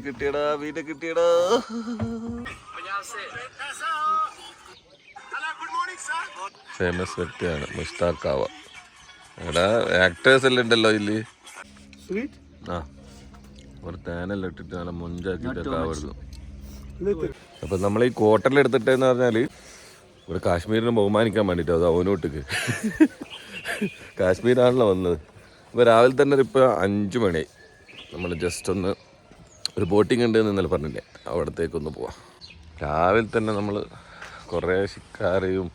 കിട്ടിയടാ വീട് കിട്ടിയടാ. ഫേമസ് വ്യക്തിയാണ് മുസ്താഖാവ. എടാ ആക്ടേഴ്സ് എല്ലാം ഉണ്ടല്ലോ ഇല്ലേ. ആ ഒരു തേനെല്ലാം ഇട്ടിട്ട് നല്ല മുഞ്ചാക്കിട്ട് കാവെടുക്കും. അപ്പൊ നമ്മൾ ഈ കോട്ടലെടുത്തിട്ടെന്ന് എടുത്തിട്ടെന്ന് പറഞ്ഞാല് ഇവിടെ കാശ്മീരിനെ ബഹുമാനിക്കാൻ വേണ്ടിട്ടോ. അത് അവനോട്ടിക്ക് കാശ്മീരാണല്ലോ വന്നത്. ഇപ്പൊ രാവിലെ തന്നെ ഇപ്പൊ 5 മണിയായി. നമ്മൾ ജസ്റ്റ് ഒന്ന് ഒരു ബോട്ടിംഗ് ഉണ്ട് എന്ന് ഇന്നലെ പറഞ്ഞില്ലേ, അവിടത്തേക്കൊന്ന് പോവാം. രാവിലെ തന്നെ നമ്മൾ കുറേ ശിക്കാരയും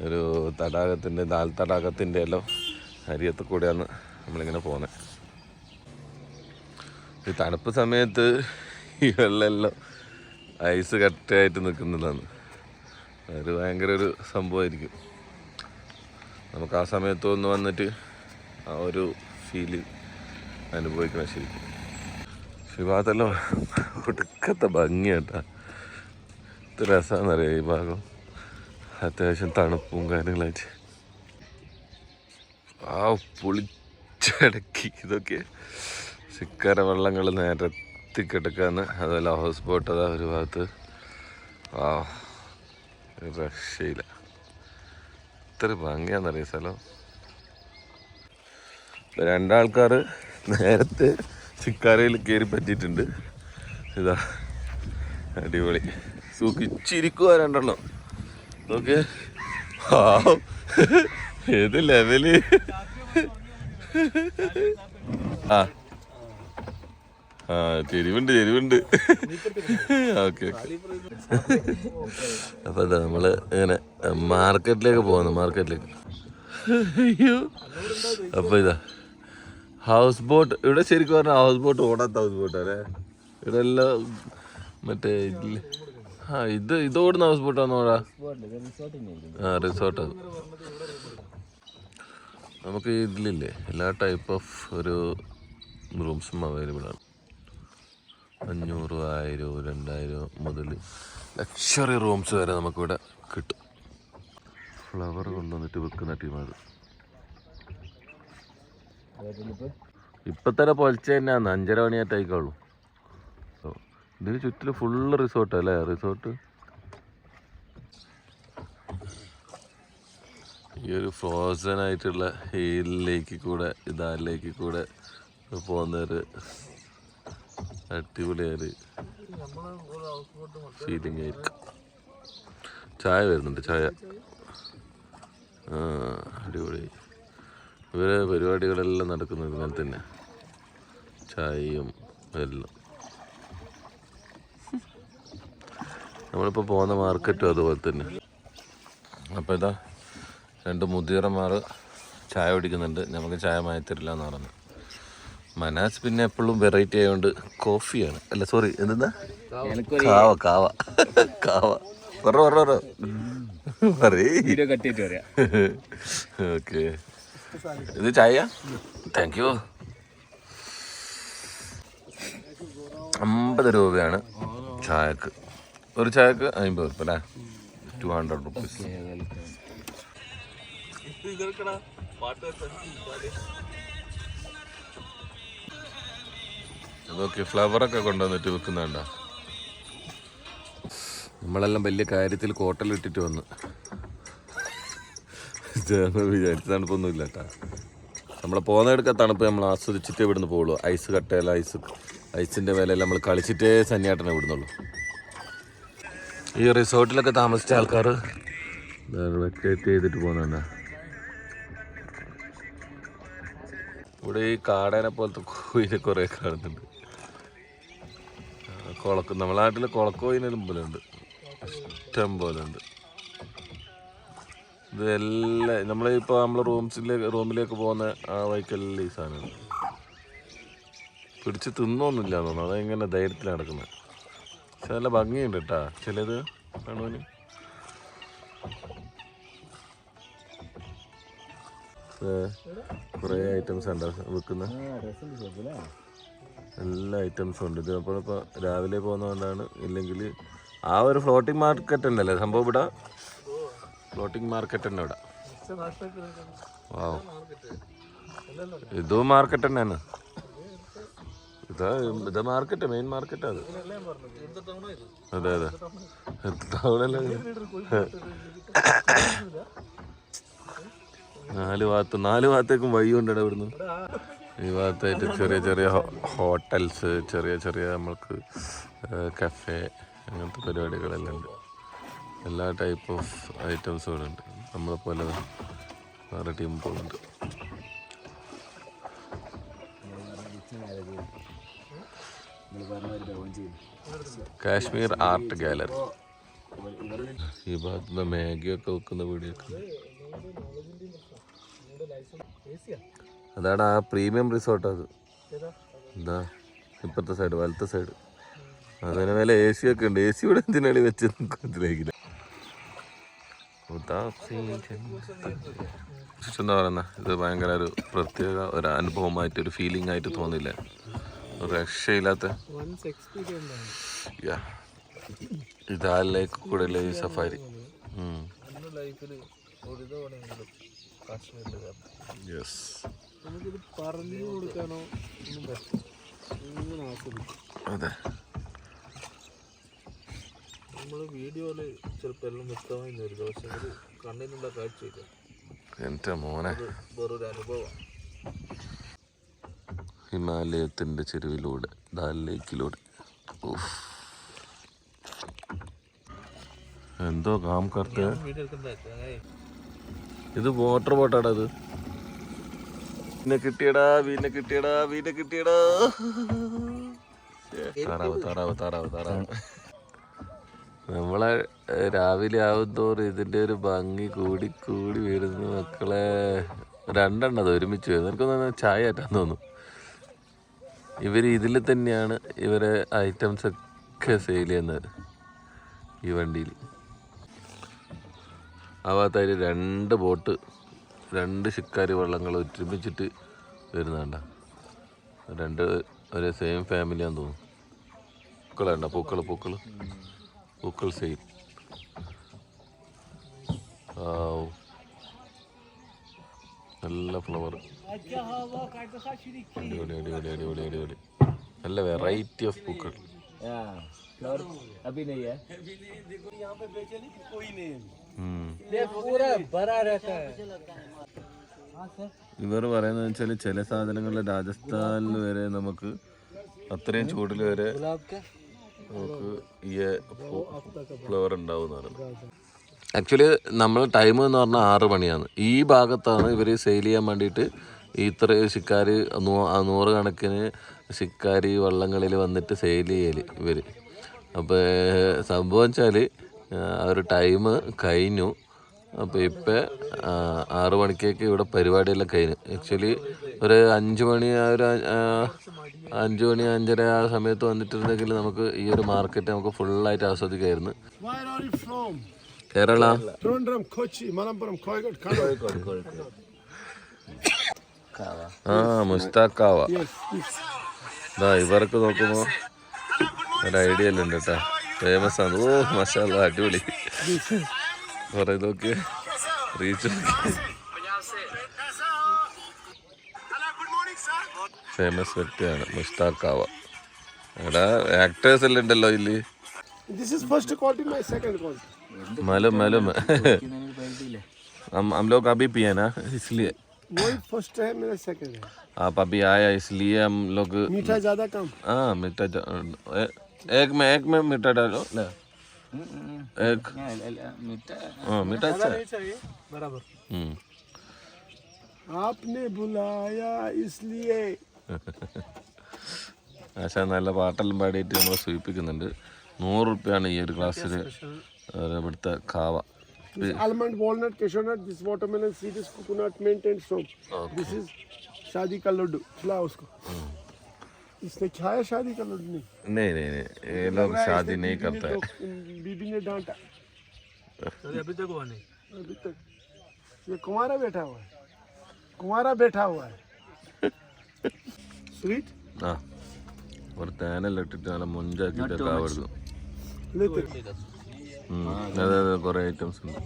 ഒരു തടാകത്തിൻ്റെ ദാൽ തടാകത്തിൻ്റെ എല്ലാം അരിയത്ത് കൂടെയാണ് നമ്മളിങ്ങനെ പോകുന്നത്. ഈ തണുപ്പ് സമയത്ത് ഈ വെള്ളമെല്ലാം ഐസ് കട്ടയായിട്ട് നിൽക്കുന്നതാണ്. അത് ഭയങ്കര ഒരു സംഭവമായിരിക്കും. നമുക്ക് ആ സമയത്ത് ഒന്ന് വന്നിട്ട് ആ ഒരു ഫീല് അനുഭവിക്കണം ശരിക്കും. ഈ ഭാഗത്തെല്ലാം ഒടുക്കത്തെ ഭംഗിയാട്ടാ. ഇത് രസമാണെന്നറിയാം ഈ ഭാഗം. അത്യാവശ്യം തണുപ്പും കാര്യങ്ങളായിട്ട് ആ പൊളിച്ചടക്കി ഇതൊക്കെ ശിക്കാര വെള്ളങ്ങൾ നിരത്തി കിടക്കാന്ന്. അതുപോലെ ഹൗസ് ബോട്ട് അതാ ഒരു ഭാഗത്ത്. ആ രക്ഷയില്ല, ഇത്ര ഭംഗിയാന്നറിയ സ്ഥലം. രണ്ടാൾക്കാർ നേരത്തെ ശിക്കാരയിൽ കയറി പറ്റിയിട്ടുണ്ട്. ഇതാ അടിപൊളി സുഖിച്ചിരിക്കുക രണ്ടെണ്ണം. ഓക്കെ, ഏത് ലെവല്. ആ ആ ചെരിവുണ്ട്. ഓക്കെ അപ്പൊ അതാ നമ്മള് ഇങ്ങനെ മാർക്കറ്റിലേക്ക് പോകുന്നു. മാർക്കറ്റിലേക്ക്. അയ്യോ, അപ്പൊ ഇതാ ഹൗസ് ബോട്ട്. ഇവിടെ ശരിക്കും പറഞ്ഞാൽ ഹൗസ് ബോട്ട് ഓടാത്ത ഹൗസ് ബോട്ടല്ലേ. ഇവിടെ എല്ലാം മറ്റേ ഇത് ഓടുന്ന ഹൗസ് ബോട്ടാണോ? ആ റിസോർട്ട്. നമുക്ക് ഇതിലില്ലേ എല്ലാ ടൈപ്പ് ഓഫ് ഒരു റൂംസും അവൈലബിൾ ആണ്. 500, 1000, 2000 മുതൽ ലക്ഷറി റൂംസ് വരെ നമുക്കിവിടെ കിട്ടും. ഫ്ലവർ കൊണ്ടുവന്നിട്ട് വിൽക്കുന്ന ടീമാണ്. ഇപ്പം തന്നെ പൊലിച്ച തന്നെയാണ്. 5:30 മണിയായിട്ടായിക്കോളൂ. ഇതിന് ചുറ്റിലും ഫുള്ള് റിസോർട്ട് അല്ലേ. റിസോർട്ട് ഈ ഒരു ഫ്രോസൺ ആയിട്ടുള്ള ഈ ലേക്ക് കൂടെ ലേക്ക് കൂടെ പോകുന്നൊരു അടിപൊളിയൊരു ഫീലിംഗ് ആയിരിക്കും. ചായ വരുന്നുണ്ട്, ചായ. അടിപൊളി. ഇവരെ പരിപാടികളെല്ലാം നടക്കുന്നത് ഇങ്ങനെ തന്നെ, ചായയും എല്ലാം. നമ്മളിപ്പോൾ പോകുന്ന മാർക്കറ്റും അതുപോലെ തന്നെ. അപ്പോൾ ഇതാ 2 മുതിർമാർ ചായ കുടിക്കുന്നുണ്ട്. നമുക്ക് ചായ മായത്തരില്ല എന്ന് പറഞ്ഞു. മനാസ് പിന്നെ എപ്പോഴും വെറൈറ്റി ആയതുകൊണ്ട് കോഫിയാണ്. അല്ല സോറി, എന്താ കാവ കാവ കാവ ഓക്കെ. ഇത് ചായ. Thank you. 50 രൂപയാണ് ചായക്ക്. ഒരു ചായക്ക് 50 രൂപ അല്ലേ. 200 റുപ്പീസ്. അതൊക്കെ ഫ്ലവറൊക്കെ കൊണ്ടുവന്നിട്ട് വിൽക്കുന്നുണ്ടോ. നമ്മളെല്ലാം വലിയ കാര്യത്തിൽ കോട്ടലിട്ടിട്ട് വന്ന് വിചാരിച്ച തണുപ്പൊന്നും ഇല്ല കേട്ടാ. നമ്മളെ പോകുന്നതെടുക്ക തണുപ്പ് നമ്മൾ ആസ്വദിച്ചിട്ടേ ഇവിടുന്ന് പോകുള്ളൂ. ഐസ് കട്ടയല്ല, ഐസിൻ്റെ മേലെല്ലാം നമ്മൾ കളിച്ചിട്ടേ സന്നിയാട്ടനെ വിടുന്നുള്ളൂ. ഈ റിസോർട്ടിലൊക്കെ താമസിച്ച ആൾക്കാർ വെക്കേറ്റ് ചെയ്തിട്ട് പോകുന്നുണ്ട്. ഇവിടെ ഈ കാടേനെ പോലത്തെ കോയിനെ കുറേ കാണുന്നുണ്ട്. നമ്മളെ നാട്ടിൽ കുളക്കോയിനും പോലെ ഉണ്ട്, ഇഷ്ടം പോലെ ഉണ്ട്. ഇതെല്ലാം നമ്മളിപ്പോൾ നമ്മൾ റൂമിലേക്ക് പോകുന്ന ആ വൈക്കെല്ലാം ഈ സാധനമാണ്. പിടിച്ച് തിന്നൊന്നുമില്ല തോന്നുന്നു. അതെങ്ങനെ ധൈര്യത്തിൽ നടക്കുന്നത്. പക്ഷെ നല്ല ഭംഗിയുണ്ട് കേട്ടാ ചിലത് കാണുവാൻ. കുറേ ഐറ്റംസ് ഉണ്ട് വിൽക്കുന്ന. എല്ലാ ഐറ്റംസും ഉണ്ട്. ഇത് നമ്മളിപ്പോൾ രാവിലെ പോകുന്നതുകൊണ്ടാണ്. ഇല്ലെങ്കിൽ ആ ഒരു ഫ്ലോട്ടിംഗ് മാർക്കറ്റ് ഉണ്ടല്ലേ സംഭവം ഇവിടെ. ഫ്ലോട്ടിംഗ് മാർക്കറ്റ് തന്നെ ഇവിടെ. വാവ്, ഇതും മാർക്കറ്റ് തന്നെയാണ്. ഇതാ മാർക്കറ്റ്, മെയിൻ മാർക്കറ്റാ അത്. അതെ അതെ, ടൗണല്ലേ. നാല് ഭാഗത്തേക്കും വഴി കൊണ്ടിട ഇവിടുന്ന്. ഈ ഭാഗത്തായിട്ട് ചെറിയ ചെറിയ ഹോട്ടൽസ്, ചെറിയ ചെറിയ നമ്മൾക്ക് കഫേ, അങ്ങനത്തെ പരിപാടികളെല്ലാം ഉണ്ട്. എല്ലാ ടൈപ്പ് ഓഫ് ഐറ്റംസും ഇവിടെ ഉണ്ട്. നമ്മളെ പോലെ വേറെ ടീം പോകുന്നുണ്ട്. Kashmir art gallery. ഈ ഭാഗത്തുനിന്ന് മാഗിയൊക്കെ വെക്കുന്ന വീടിയൊക്കെ. അതാണ് ആ പ്രീമിയം റിസോർട്ട്. അത് എന്താ ഇപ്പത്തെ സൈഡ്, വലത്തെ സൈഡ്. അതിന് മേലെ AC ഒക്കെ ഉണ്ട്. AC ഇവിടെ എന്തിനാണ് വെച്ച് ഇതിലേക്കില്ല. എന്താ പറയുന്ന, ഇത് ഭയങ്കര ഒരു പ്രത്യേക ഒരു അനുഭവമായിട്ട്, ഒരു ഫീലിംഗ് ആയിട്ട് തോന്നില്ല. ഒരു രക്ഷയില്ലാത്ത ഇതാലേക്ക് കൂടെ ഈ സഫാരി. അതെ, എന്റെ മോനെ, ഹിമാലയത്തിന്റെ ചെരുവിലൂടെ, ദാൽ ലേക്കിലൂടെ. എന്തോ കാം കർത്ത. ഇത് വാട്ടർ ബോട്ടാടാ. ഇത് വീനെ കിട്ടിയടാ, വീനെ കിട്ടിയടാ, വീനെ കിട്ടിയടാ. താറാവ് താറാവ് താറാവ് താറാവ്. നമ്മളെ രാവിലെ ആവുന്തോറും ഇതിന്റെ ഒരു ഭംഗി കൂടി കൂടി വരുന്നു മക്കളെ. രണ്ടെണ്ണത് ഒരുമിച്ച് വരുന്നു. എനിക്കൊന്ന് ചായ ആറ്റാന്ന് തോന്നുന്നു. ഇവർ ഇതിൽ തന്നെയാണ് ഇവരെ ഐറ്റംസ് ഒക്കെ സെയിൽ ചെയ്യുന്നത്, ഈ വണ്ടിയിൽ. ആ ഭാഗത്തായിട്ട് 2 ബോട്ട്, 2 ശിക്കാരി വള്ളങ്ങൾ ഒരുമിച്ചിട്ട് വരുന്നുണ്ട. 2 ഒരേ സെയിം ഫാമിലിയാന്ന് തോന്നുന്നു. പൂക്കളുണ്ട, പൂക്കൾ പൂക്കൾ പൂക്കൾ സെയിം. നല്ല ഫ്ലവർ, അടിപൊളി അടിപൊളി അടിപൊളി അടിപൊളി. നല്ല വെറൈറ്റി ഓഫ് പൂക്കൾ. ഇവർ പറയുന്നത് വെച്ചാൽ ചില സാധനങ്ങളിൽ രാജസ്ഥാനിൽ വരെ നമുക്ക് അത്രയും ചൂടിൽ വരെ നമുക്ക് ഈ ഫ്ലവർ ഉണ്ടാവുന്നതാണ്. ആക്ച്വലി നമ്മൾ ടൈം എന്ന് പറഞ്ഞാൽ 6 മണിയാണ്. ഈ ഭാഗത്താണ് ഇവർ സെയിൽ ചെയ്യാൻ വേണ്ടിയിട്ട് ഇത്ര ശിക്കാരി 100 കണക്കിന് ശിക്കാരി വള്ളങ്ങളിൽ വന്നിട്ട് സെയിൽ ചെയ്യൽ ഇവർ. അപ്പോൾ സംഭവം വെച്ചാൽ ആ ഒരു ടൈം കഴിഞ്ഞു. അപ്പോൾ ഇപ്പം 6 മണിക്കേക്ക് ഇവിടെ പരിപാടിയെല്ലാം കഴിഞ്ഞു. ആക്ച്വലി ഒരു 5 മണി, ഒരു 5 മണി 5:30 ആ സമയത്ത് വന്നിട്ടുണ്ടെങ്കിൽ നമുക്ക് ഈ ഒരു മാർക്കറ്റ് നമുക്ക് ഫുള്ളായിട്ട് ആസ്വദിക്കായിരുന്നു. കേരള, മുസ്താഖ് കാവ. ഇവർക്ക് നോക്കുമ്പോ ഒരു ഐഡിയ എല്ലാം ഉണ്ട് കേട്ടാ, ഫേമസ് ആണ്. ഓ മാഷാഅല്ലാ, അടിപൊളി. കുറെ നോക്കി റീച്ച് ഫേമസ് വ്യക്തിയാണ് മുസ്താഖ് കാവ. ഇവിടെ ആക്ടേഴ്സ് എല്ലാം ഉണ്ടല്ലോ ഇതില്. मालूम मालूम हम लोग अभी पिए ना, इसलिए वही फर्स्ट है, मेरा सेकंड है. आप अभी आया इसलिए हम लोग. मीठा ज्यादा कम. हाँ मीठा एक में मीठा डालो ले. एक मीठा अच्छा है बराबर. आपने बुलाया इसलिए. ആശാ നല്ല പാട്ടെല്ലാം പാടിയിട്ട് നമ്മളെ സൂചിപ്പിക്കുന്നുണ്ട്. 100 രൂപയാണ് ഈ ഒരു ഗ്ലാസ്സിൽ ഇവിടുത്തെ കാവ. Almond, walnut, cashew nut, this watermelon seed is coconut, mint and soap. This is शादी का लड्डू. खिला उसको. इसने खाया शादी का लड्डू? नहीं नहीं नहीं, ये लोग शादी नहीं करता है. बीबी ने डांटा. अभी तक हुआ नहीं. अभी तक ये कुंवारा बैठा हुआ है. कुंवारा बैठा हुआ है. स्वीट. हाँ, और തേനെല്ലാം ഇട്ടിട്ട് നല്ല മുഞ്ചാക്കിയിട്ട് കാവെടുക്കും. അതെ അതെ, കുറെ ഐറ്റംസ് ഉണ്ട്.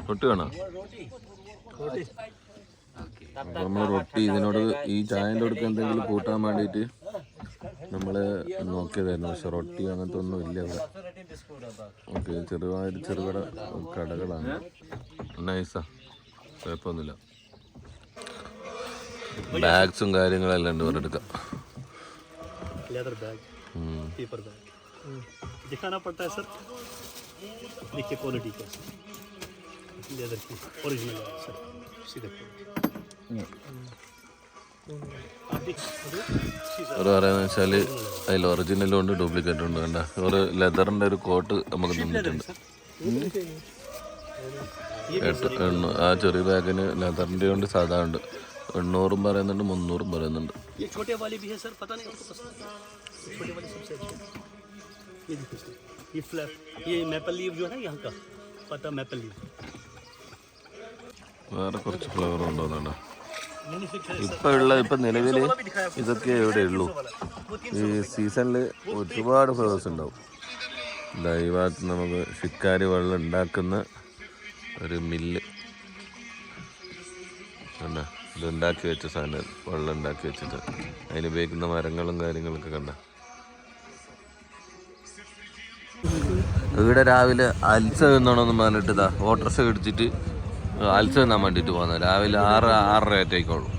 റൊട്ടി വേണോ? അപ്പോൾ നമ്മൾ റൊട്ടി ഇതിനോട് ഈ ചായൻ്റെ അടുക്ക് എന്തെങ്കിലും കൂട്ടാൻ വേണ്ടിയിട്ട് നമ്മൾ നോക്കിയതായിരുന്നു. പക്ഷെ റൊട്ടി അങ്ങനത്തെ ഒന്നും ഇല്ല ഇവിടെ. ഓക്കെ, ചെറുകിട കടകളാണ്. നൈസാ, കുഴപ്പമൊന്നുമില്ല. ബാഗ്സും കാര്യങ്ങളെല്ലാം ഉണ്ട് ഇവിടെ എടുക്കാം. लेदर बैग, पेपर बैग दिखाना पड़ता है सर. देखिए क्वालिटी कैसी लेदर की ओरिजिनल है सर. सीधे ഒരു പറയുന്നത് വെച്ചാൽ അതിൽ ഒറിജിനലും ഉണ്ട് ഡ്യൂപ്ലിക്കേറ്റും ഉണ്ട്. കണ്ട ഒരു ലെതറിൻ്റെ ഒരു കോട്ട് നമുക്ക് തന്നിട്ടുണ്ട്. ആ ചെറിയ ബാഗിന് ലെതറിൻ്റെ ഉണ്ട്, സാധാ ഉണ്ട്. 800 പറയുന്നുണ്ട്, 300 പറയുന്നുണ്ട്. ये छोटे वाले भी है सर, पता नहीं आपको पसंद है. छोटे वाले सबसे अच्छे. ये देखो सर, ये फ्लैप, ये मैपल लीव जो है ना यहाँ का, पता मैपल लीव. വേറെ കുറച്ച് ഫ്ലവർ കൊണ്ടുവന്നുണ്ടോ. ഇപ്പം നിലവിൽ ഇതൊക്കെ എവിടെ ഉള്ളൂ. ഈ സീസണിൽ ഒരുപാട് ഫ്ലവേഴ്സ് ഉണ്ടാവും. ഈ ഭാഗത്ത് നമുക്ക് ശിക്കാരി വെള്ളം ഉണ്ടാക്കുന്ന ഒരു മില്ല് കണ്ട, ഇത് ഉണ്ടാക്കി വെച്ച സാധനം, വെള്ളം ഉണ്ടാക്കി വെച്ചിട്ട് അതിന് ഉപയോഗിക്കുന്ന മരങ്ങളും കാര്യങ്ങളൊക്കെ കണ്ട. ഇവിടെ രാവിലെ അൽസ തിന്നണമെന്ന് പറഞ്ഞിട്ട് ഓട്ടോറിക്ഷ ഇടിച്ചിട്ട് അൽസ തിന്നാൻ വേണ്ടിയിട്ട് പോകുന്നത്. രാവിലെ 6-6:30 ആയിക്കോളും.